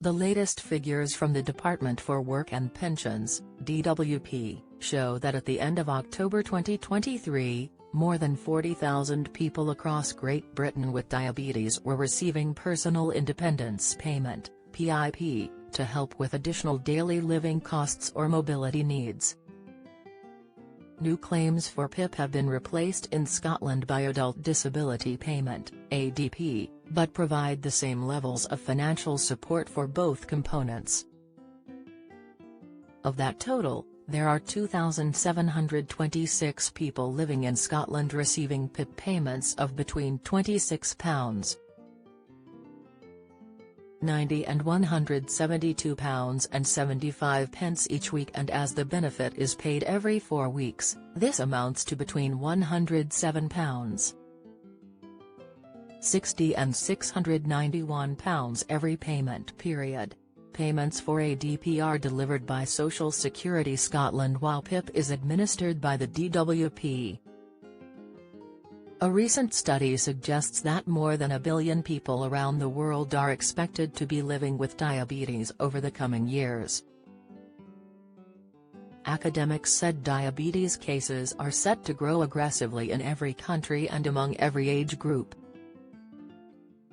The latest figures from the Department for Work and Pensions, DWP, show that at the end of October 2023, more than 40,000 people across Great Britain with diabetes were receiving Personal Independence Payment (PIP), to help with additional daily living costs or mobility needs. New claims for PIP have been replaced in Scotland by Adult Disability Payment (ADP), but provide the same levels of financial support for both components. Of that total, there are 2,726 people living in Scotland receiving PIP payments of between £26.90 and £172.75 each week, and as the benefit is paid every 4 weeks, this amounts to between £107.60 and £691 every payment period. Payments for ADP are delivered by Social Security Scotland while PIP is administered by the DWP. A recent study suggests that more than 1 billion people around the world are expected to be living with diabetes over the coming years. Academics said diabetes cases are set to grow aggressively in every country and among every age group.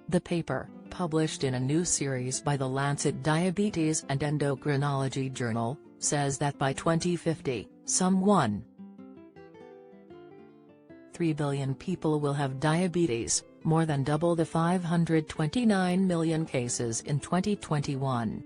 The paper, published in a new series by the Lancet Diabetes and Endocrinology Journal, says that by 2050, some 1.3 billion people will have diabetes, more than double the 529 million cases in 2021.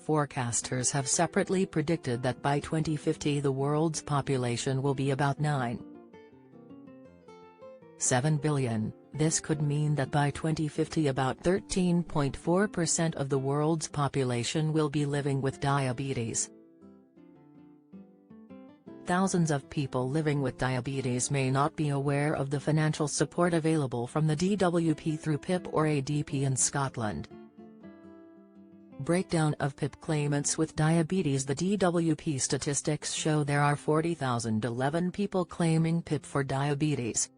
Forecasters have separately predicted that by 2050 the world's population will be about 9.7 billion. This could mean that by 2050 about 13.4% of the world's population will be living with diabetes. Thousands of people living with diabetes may not be aware of the financial support available from the DWP through PIP or ADP in Scotland. Breakdown of PIP claimants with diabetes. The DWP statistics show there are 40,011 people claiming PIP for diabetes.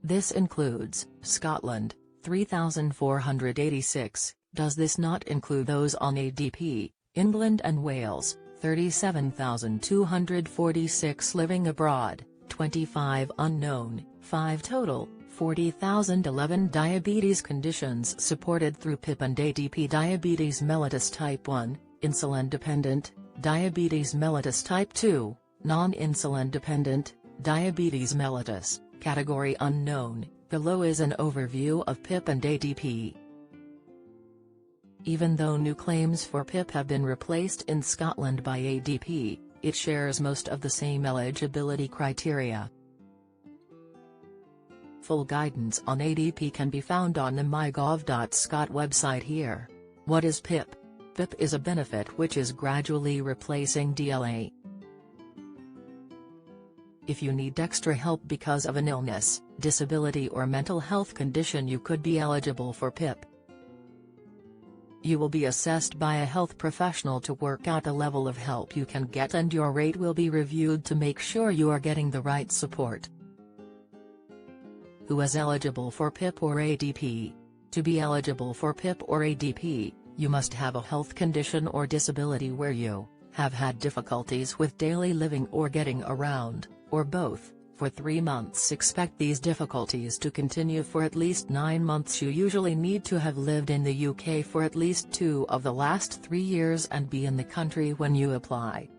This includes Scotland, 3,486, does this not include those on ADP, England and Wales, 37,246 living abroad, 25 unknown, 5 total, 40,011 diabetes conditions supported through PIP and ADP. Diabetes mellitus type 1, insulin dependent, diabetes mellitus type 2, non-insulin dependent, diabetes mellitus. Category unknown. Below is an overview of PIP and ADP. Even though new claims for PIP have been replaced in Scotland by ADP, it shares most of the same eligibility criteria. Full guidance on ADP can be found on the mygov.scot website here. What is PIP? PIP is a benefit which is gradually replacing DLA. If you need extra help because of an illness, disability or mental health condition, you could be eligible for PIP. You will be assessed by a health professional to work out the level of help you can get, and your rate will be reviewed to make sure you are getting the right support. Who is eligible for PIP or ADP? To be eligible for PIP or ADP, you must have a health condition or disability where you have had difficulties with daily living or getting around, or both, for 3 months. Expect these difficulties to continue for at least 9 months. You usually need to have lived in the UK for at least 2 of the last 3 years and be in the country when you apply.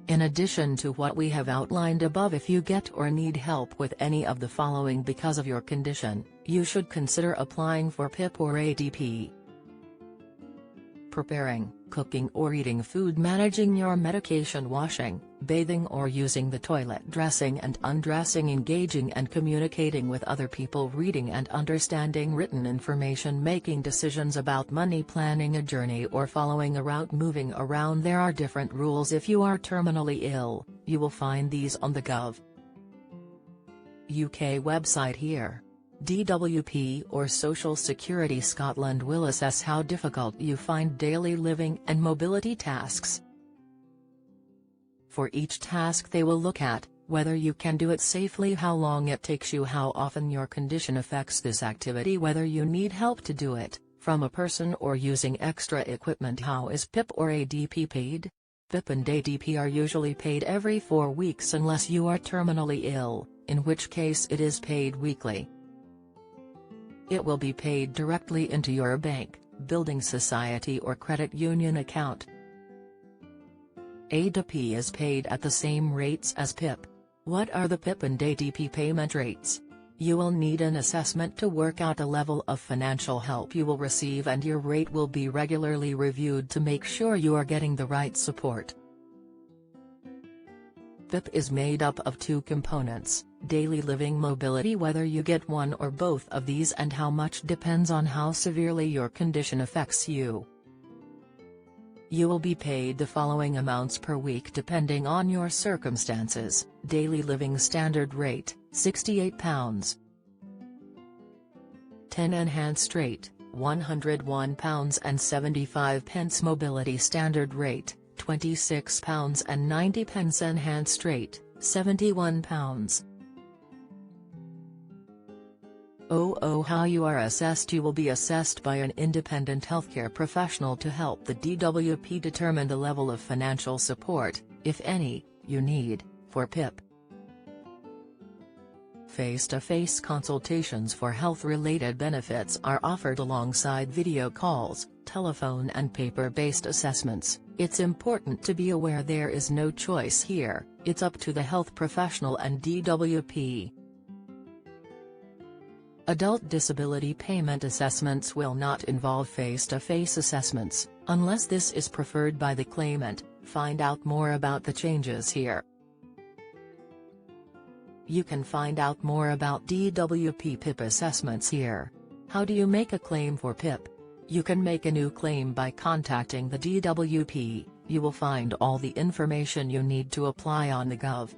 In addition to what we have outlined above, if you get or need help with any of the following because of your condition, you should consider applying for PIP or ADP. Preparing, cooking or eating food, managing your medication, washing, bathing or using the toilet, dressing and undressing, engaging and communicating with other people, reading and understanding written information, making decisions about money, planning a journey or following a route, moving around. There are different rules. If you are terminally ill, you will find these on the Gov. UK website here. DWP or Social Security Scotland will assess how difficult you find daily living and mobility tasks. For each task they will look at, whether you can do it safely, how long it takes you, how often your condition affects this activity, whether you need help to do it, from a person or using extra equipment. How is PIP or ADP paid? PIP and ADP are usually paid every 4 weeks unless you are terminally ill, in which case it is paid weekly. It will be paid directly into your bank, building society or credit union account. ADP is paid at the same rates as PIP. What are the PIP and ADP payment rates? You will need an assessment to work out the level of financial help you will receive, and your rate will be regularly reviewed to make sure you are getting the right support. PIP is made up of 2 components, daily living mobility. Whether you get one or both of these and how much depends on how severely your condition affects you. You will be paid the following amounts per week depending on your circumstances. Daily living standard rate, £68. 10 enhanced rate, £101.75. Mobility standard rate, £26.90. Enhanced rate, £71. How you are assessed. You will be assessed by an independent healthcare professional to help the DWP determine the level of financial support, if any, you need, for PIP. Face-to-face consultations for health-related benefits are offered alongside video calls, telephone and paper-based assessments. It's important to be aware there is no choice here, it's up to the health professional and DWP. Adult disability payment assessments will not involve face-to-face assessments, unless this is preferred by the claimant. Find out more about the changes here. You can find out more about DWP PIP assessments here. How do you make a claim for PIP? You can make a new claim by contacting the DWP. You will find all the information you need to apply on the Gov.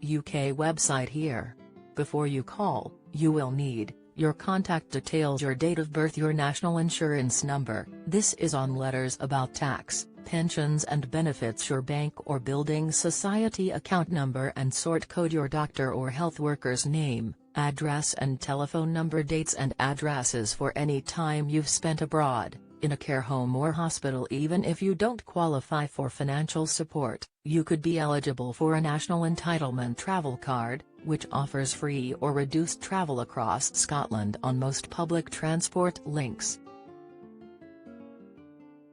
UK website here. Before you call, you will need your contact details, your date of birth, your national insurance number. This is on letters about tax, pensions and benefits, your bank or building society account number and sort code, your doctor or health worker's name, address and telephone number, dates and addresses for any time you've spent abroad, in a care home or hospital. Even if you don't qualify for financial support, you could be eligible for a National Entitlement Travel Card, which offers free or reduced travel across Scotland on most public transport links.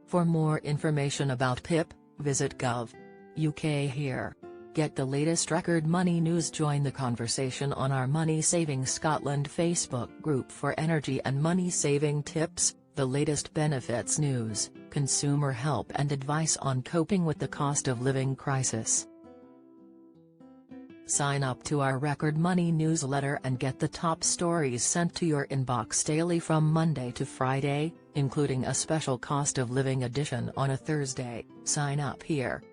For more information about PIP, visit Gov. UK here. Get the latest record money news. Join the conversation on our Money Saving Scotland Facebook group for energy and money saving tips, the latest benefits news, consumer help and advice on coping with the cost of living crisis. Sign up to our Record Money newsletter and get the top stories sent to your inbox daily from Monday to Friday, including a special cost of living edition on a Thursday. Sign up here.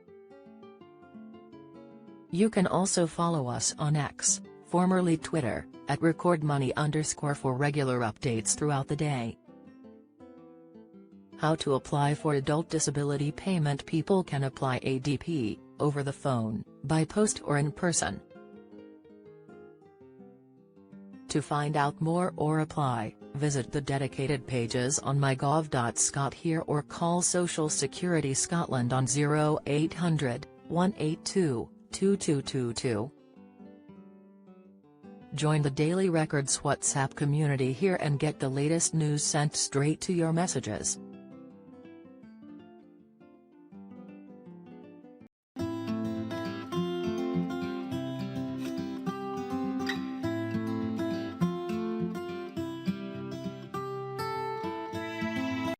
You can also follow us on X, formerly Twitter, at @recordmoney_ for regular updates throughout the day. How to apply for adult disability payment. People can apply ADP, over the phone, by post or in person. To find out more or apply, visit the dedicated pages on mygov.scot here or call Social Security Scotland on 0800 182 2222. Join the Daily Records WhatsApp community here and get the latest news sent straight to your messages.